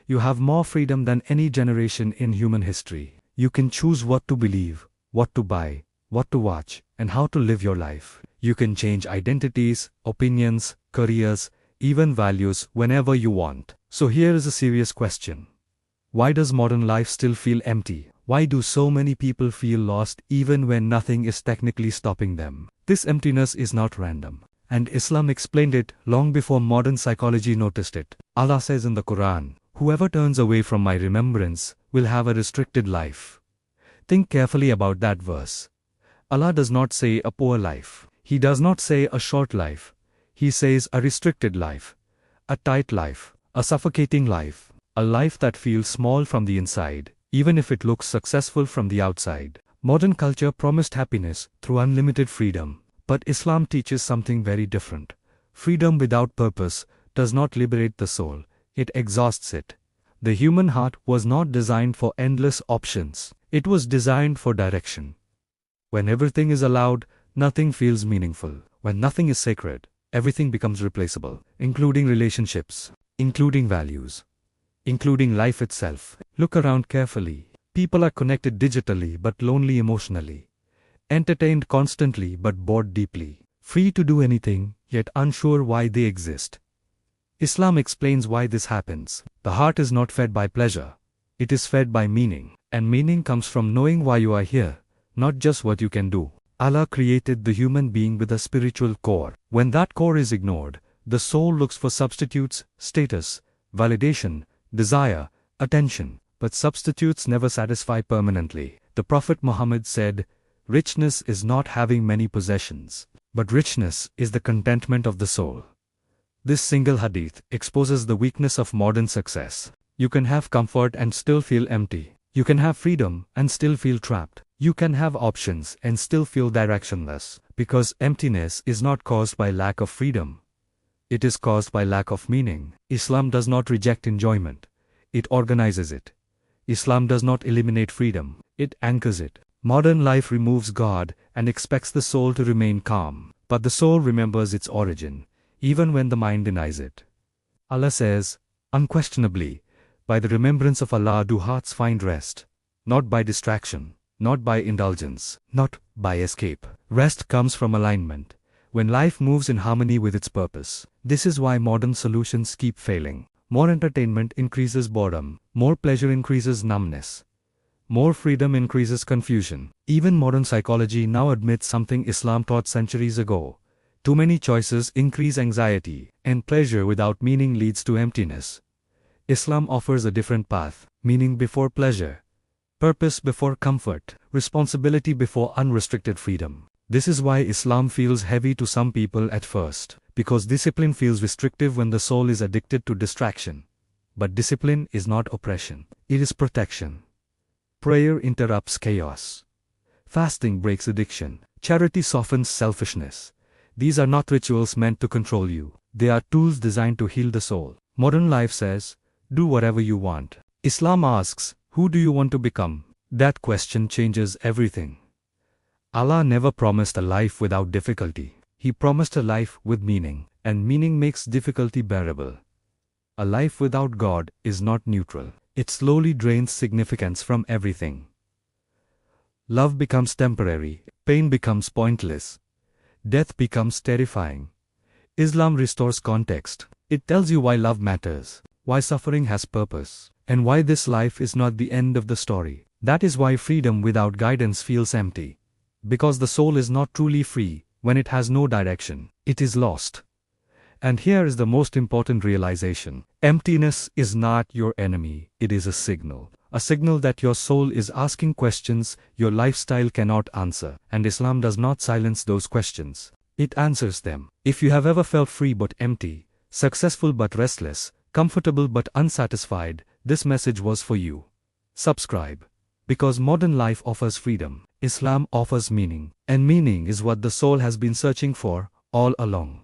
you have more freedom than any generation in human history. You can choose what to believe, what to buy, what to watch, and how to live your life. You can change identities, opinions, careers, even values whenever you want. So here is a serious question. Why does modern life still feel empty? Why do so many people feel lost even when nothing is technically stopping them? This emptiness is not random. And Islam explained it long before modern psychology noticed it. Allah says in the Qur'an, "Whoever turns away from my remembrance will have a restricted life." Think carefully about that verse. Allah does not say a poor life. He does not say a short life. He says a restricted life, a tight life, a suffocating life, a life that feels small from the inside, even if it looks successful from the outside. Modern culture promised happiness through unlimited freedom. But Islam teaches something very different. Freedom without purpose does not liberate the soul, it exhausts it. The human heart was not designed for endless options. It was designed for direction. When everything is allowed, nothing feels meaningful. When nothing is sacred, everything becomes replaceable, including relationships, including values, including life itself. Look around carefully. People are connected digitally but lonely emotionally. Entertained constantly but bored deeply, free to do anything, yet unsure why they exist. Islam explains why this happens. The heart is not fed by pleasure, it is fed by meaning, and meaning comes from knowing why you are here, not just what you can do. Allah created the human being with a spiritual core. When that core is ignored, the soul looks for substitutes, status, validation, desire, attention, but substitutes never satisfy permanently. The Prophet Muhammad said, "Richness is not having many possessions, but richness is the contentment of the soul." This single hadith exposes the weakness of modern success. You can have comfort and still feel empty. You can have freedom and still feel trapped. You can have options and still feel directionless. Because emptiness is not caused by lack of freedom. It is caused by lack of meaning. Islam does not reject enjoyment. It organizes it. Islam does not eliminate freedom. It anchors it. Modern life removes God and expects the soul to remain calm. But the soul remembers its origin, even when the mind denies it. Allah says, "Unquestionably, by the remembrance of Allah do hearts find rest, not by distraction, not by indulgence, not by escape." Rest comes from alignment, when life moves in harmony with its purpose. This is why modern solutions keep failing. More entertainment increases boredom, more pleasure increases numbness. More freedom increases confusion. Even modern psychology now admits something Islam taught centuries ago. Too many choices increase anxiety, and pleasure without meaning leads to emptiness. Islam offers a different path: meaning before pleasure, purpose before comfort, responsibility before unrestricted freedom. This is why Islam feels heavy to some people at first, because discipline feels restrictive when the soul is addicted to distraction. But discipline is not oppression, it is protection. Prayer interrupts chaos. Fasting breaks addiction. Charity softens selfishness. These are not rituals meant to control you. They are tools designed to heal the soul. Modern life says, "Do whatever you want." Islam asks, "Who do you want to become?" That question changes everything. Allah never promised a life without difficulty. He promised a life with meaning, and meaning makes difficulty bearable. A life without God is not neutral. It slowly drains significance from everything. Love becomes temporary, pain becomes pointless, death becomes terrifying. Islam restores context. It tells you why love matters, why suffering has purpose, and why this life is not the end of the story. That is why freedom without guidance feels empty. Because the soul is not truly free when it has no direction. It is lost. And here is the most important realization. Emptiness is not your enemy, it is a signal. A signal that your soul is asking questions your lifestyle cannot answer. And Islam does not silence those questions. It answers them. If you have ever felt free but empty, successful but restless, comfortable but unsatisfied, this message was for you. Subscribe. Because modern life offers freedom, Islam offers meaning. And meaning is what the soul has been searching for all along.